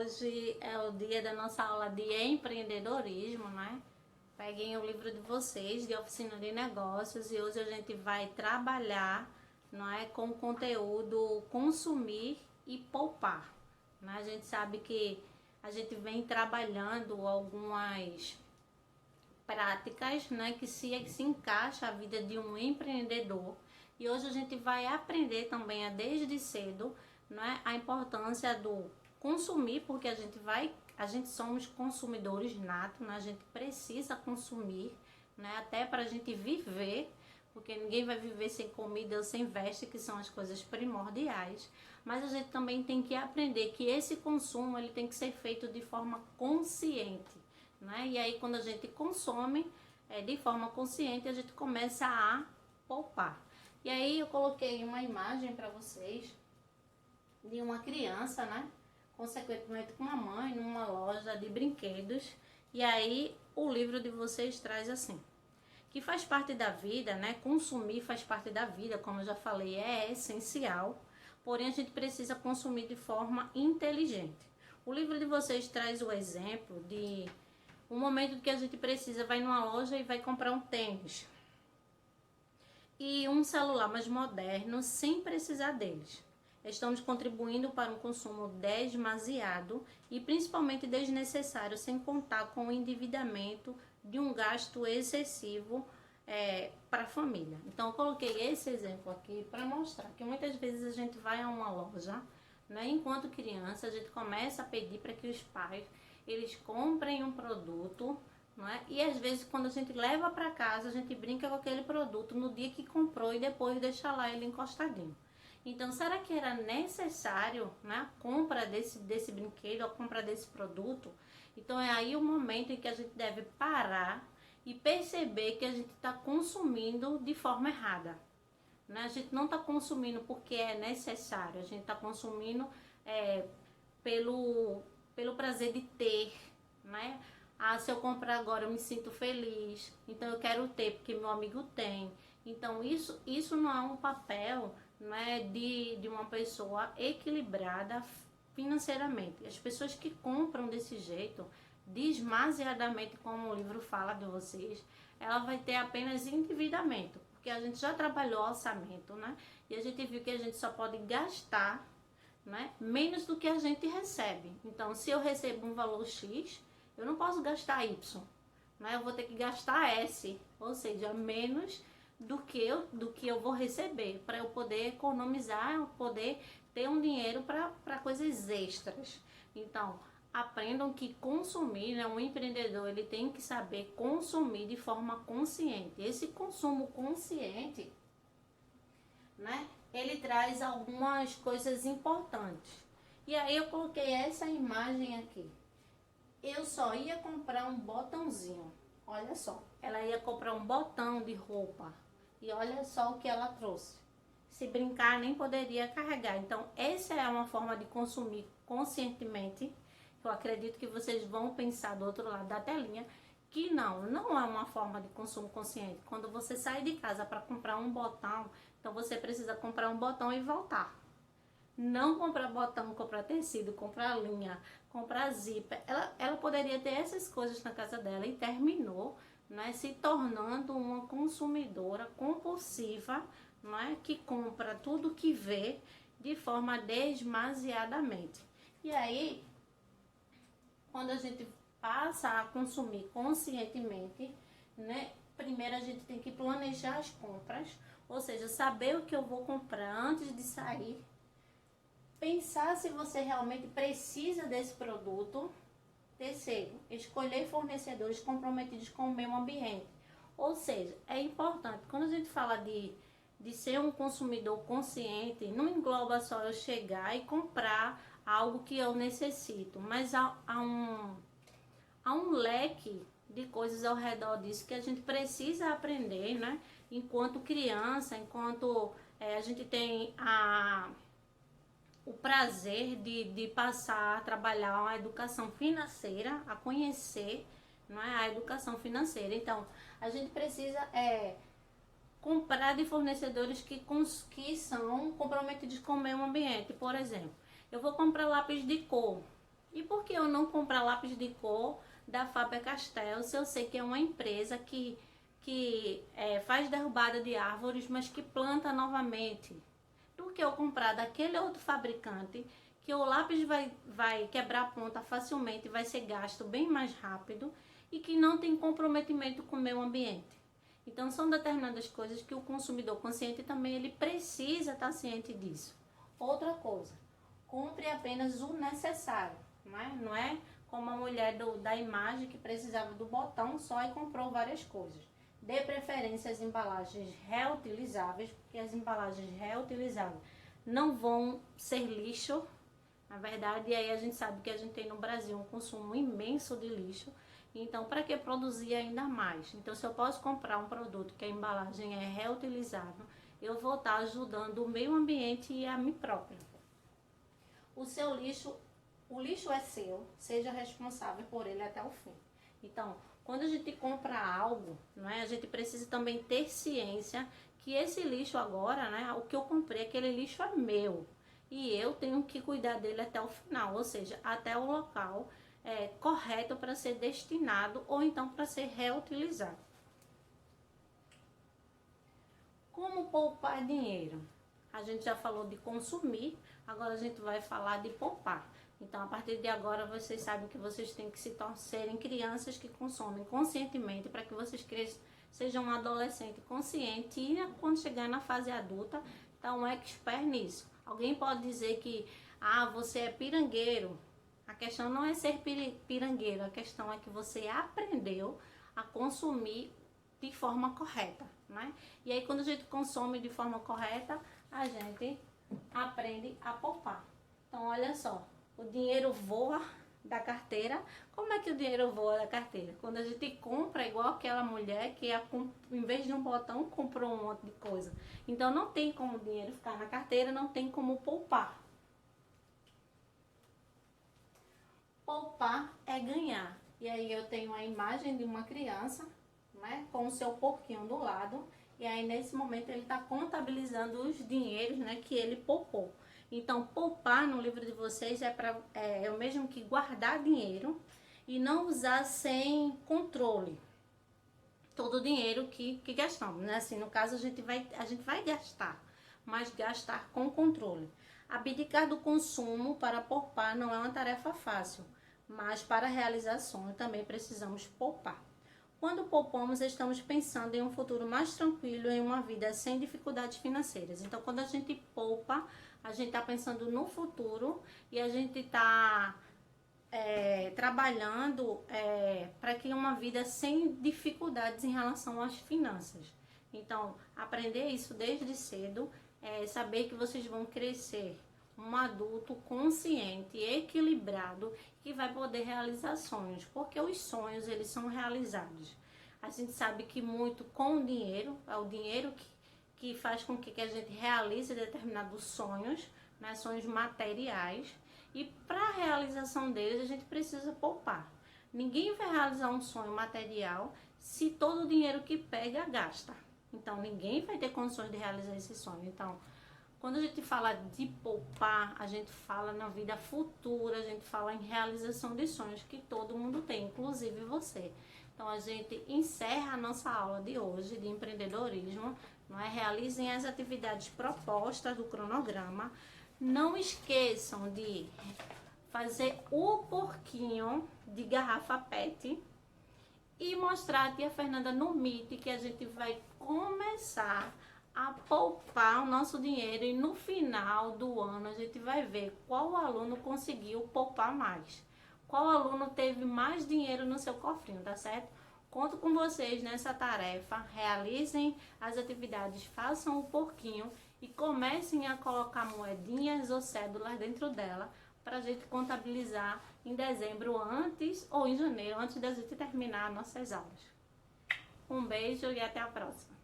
Hoje é o dia da nossa aula de empreendedorismo, né? Peguem o livro de vocês, de oficina de negócios, e hoje a gente vai trabalhar, não é, com o conteúdo consumir e poupar, né? A gente sabe que a gente vem trabalhando algumas práticas, né, que se encaixa a vida de um empreendedor. E hoje a gente vai aprender também desde cedo, né, a importância do consumir, porque a gente somos consumidores natos, né, a gente precisa consumir, né, até para a gente viver, porque ninguém vai viver sem comida ou sem veste, que são as coisas primordiais. Mas a gente também tem que aprender que esse consumo ele tem que ser feito de forma consciente, né? E aí quando a gente consome de forma consciente, a gente começa a poupar. E aí eu coloquei uma imagem para vocês de uma criança, né? Consequentemente com uma mãe numa loja de brinquedos. E aí o livro de vocês traz assim: que faz parte da vida, né? Consumir faz parte da vida, como eu já falei, é essencial. Porém, a gente precisa consumir de forma inteligente. O livro de vocês traz o exemplo de um momento que a gente precisa, vai numa loja e vai comprar um tênis e um celular mais moderno sem precisar deles. Estamos contribuindo para um consumo demasiado e principalmente desnecessário, sem contar com o endividamento de um gasto excessivo para a família. Então eu coloquei esse exemplo aqui para mostrar que muitas vezes a gente vai a uma loja, né, enquanto criança, a gente começa a pedir para que os pais eles comprem um produto, não é? E às vezes quando a gente leva para casa, a gente brinca com aquele produto no dia que comprou e depois deixa lá ele encostadinho. Então, será que era necessário, né, a compra desse brinquedo, a compra desse produto? Então é aí o momento em que a gente deve parar e perceber que a gente está consumindo de forma errada, né? A gente não está consumindo porque é necessário, a gente está consumindo pelo, pelo prazer de ter, né? Ah, se eu comprar agora eu me sinto feliz, então eu quero ter porque meu amigo tem. Então isso não é um papel, né, de uma pessoa equilibrada financeiramente. As pessoas que compram desse jeito, demasiadamente, como o livro fala de vocês, ela vai ter apenas endividamento, porque a gente já trabalhou orçamento, né? E a gente viu que a gente só pode gastar, né, menos do que a gente recebe. Então, se eu recebo um valor X, eu não posso gastar Y, né? Eu vou ter que gastar S, ou seja, menos do que eu vou receber, para eu poder economizar, eu poder ter um dinheiro para coisas extras. Então, aprendam que consumir, né, um empreendedor ele tem que saber consumir de forma consciente. Esse consumo consciente, né, ele traz algumas coisas importantes. E aí eu coloquei essa imagem aqui. Eu só ia comprar um botãozinho. Olha só, ela ia comprar um botão de roupa. E olha só o que ela trouxe. Se brincar, nem poderia carregar. Então, essa é uma forma de consumir conscientemente. Eu acredito que vocês vão pensar do outro lado da telinha que não é uma forma de consumo consciente. Quando você sai de casa para comprar um botão, então você precisa comprar um botão e voltar. Não comprar botão, comprar tecido, comprar linha, comprar zíper. Ela poderia ter essas coisas na casa dela e terminou, né, se tornando uma consumidora compulsiva, né, que compra tudo que vê de forma demasiadamente. E aí, quando a gente passa a consumir conscientemente, né, primeiro a gente tem que planejar as compras, ou seja, saber o que eu vou comprar antes de sair, pensar se você realmente precisa desse produto. Terceiro, escolher fornecedores comprometidos com o meio ambiente. Ou seja, é importante, quando a gente fala de ser um consumidor consciente, não engloba só eu chegar e comprar algo que eu necessito, mas há um leque de coisas ao redor disso que a gente precisa aprender, né? Enquanto criança, enquanto a gente tem o prazer de passar a trabalhar uma educação financeira, a conhecer, não é, a educação financeira. Então, a gente precisa comprar de fornecedores que são comprometidos com o meio ambiente. Por exemplo, eu vou comprar lápis de cor. E por que eu não comprar lápis de cor da Faber-Castell se eu sei que é uma empresa que faz derrubada de árvores, mas que planta novamente? Do que eu comprar daquele outro fabricante, que o lápis vai quebrar a ponta facilmente, vai ser gasto bem mais rápido e que não tem comprometimento com o meio ambiente. Então são determinadas coisas que o consumidor consciente também ele precisa estar ciente disso. Outra coisa, compre apenas o necessário, não é como a mulher da imagem que precisava do botão só e comprou várias coisas. Dê preferência às embalagens reutilizáveis, porque as embalagens reutilizáveis não vão ser lixo, na verdade, e aí a gente sabe que a gente tem no Brasil um consumo imenso de lixo, então para que produzir ainda mais? Então se eu posso comprar um produto que a embalagem é reutilizável, eu vou estar ajudando o meio ambiente e a mim própria. O lixo é seu, seja responsável por ele até o fim. Então, quando a gente compra algo, a gente precisa também ter ciência que esse lixo agora, o que eu comprei, aquele lixo é meu. E eu tenho que cuidar dele até o final, ou seja, até o local correto para ser destinado ou então para ser reutilizado. Como poupar dinheiro? A gente já falou de consumir, agora a gente vai falar de poupar. Então, a partir de agora, vocês sabem que vocês têm que serem crianças que consomem conscientemente para que vocês sejam um adolescente consciente e quando chegar na fase adulta, tá um expert nisso. Alguém pode dizer que, você é pirangueiro. A questão não é ser pirangueiro, a questão é que você aprendeu a consumir de forma correta, E aí, quando a gente consome de forma correta, a gente aprende a poupar. Então, olha só. O dinheiro voa da carteira. Como é que o dinheiro voa da carteira? Quando a gente compra, igual aquela mulher que em vez de um botão, comprou um monte de coisa. Então não tem como o dinheiro ficar na carteira, não tem como poupar. Poupar é ganhar. E aí eu tenho a imagem de uma criança, com o seu porquinho do lado. E aí nesse momento ele está contabilizando os dinheiros, que ele poupou. Então, poupar no livro de vocês é o mesmo que guardar dinheiro e não usar sem controle todo o dinheiro que gastamos, Assim, no caso, a gente vai gastar, mas gastar com controle. Abdicar do consumo para poupar não é uma tarefa fácil, mas para realizações também precisamos poupar. Quando poupamos, estamos pensando em um futuro mais tranquilo, em uma vida sem dificuldades financeiras. Então, quando a gente poupa, a gente está pensando no futuro e a gente está trabalhando para que uma vida sem dificuldades em relação às finanças. Então, aprender isso desde cedo, saber que vocês vão crescer um adulto consciente, equilibrado, que vai poder realizar sonhos, porque os sonhos eles são realizados. A gente sabe que muito com o dinheiro, é o dinheiro que faz com que a gente realize determinados sonhos, sonhos materiais, e para a realização deles a gente precisa poupar. Ninguém vai realizar um sonho material se todo o dinheiro que pega gasta. Então ninguém vai ter condições de realizar esse sonho. Então, quando a gente fala de poupar, a gente fala na vida futura, a gente fala em realização de sonhos que todo mundo tem, inclusive você. Então a gente encerra a nossa aula de hoje de empreendedorismo, Realizem as atividades propostas do cronograma. Não esqueçam de fazer o porquinho de garrafa PET e mostrar a tia Fernanda no Meet que a gente vai começar a poupar o nosso dinheiro e no final do ano a gente vai ver qual aluno conseguiu poupar mais, qual aluno teve mais dinheiro no seu cofrinho, tá certo? Conto com vocês nessa tarefa, realizem as atividades, façam o porquinho e comecem a colocar moedinhas ou cédulas dentro dela para a gente contabilizar em dezembro antes ou em janeiro, antes da gente terminar nossas aulas. Um beijo e até a próxima!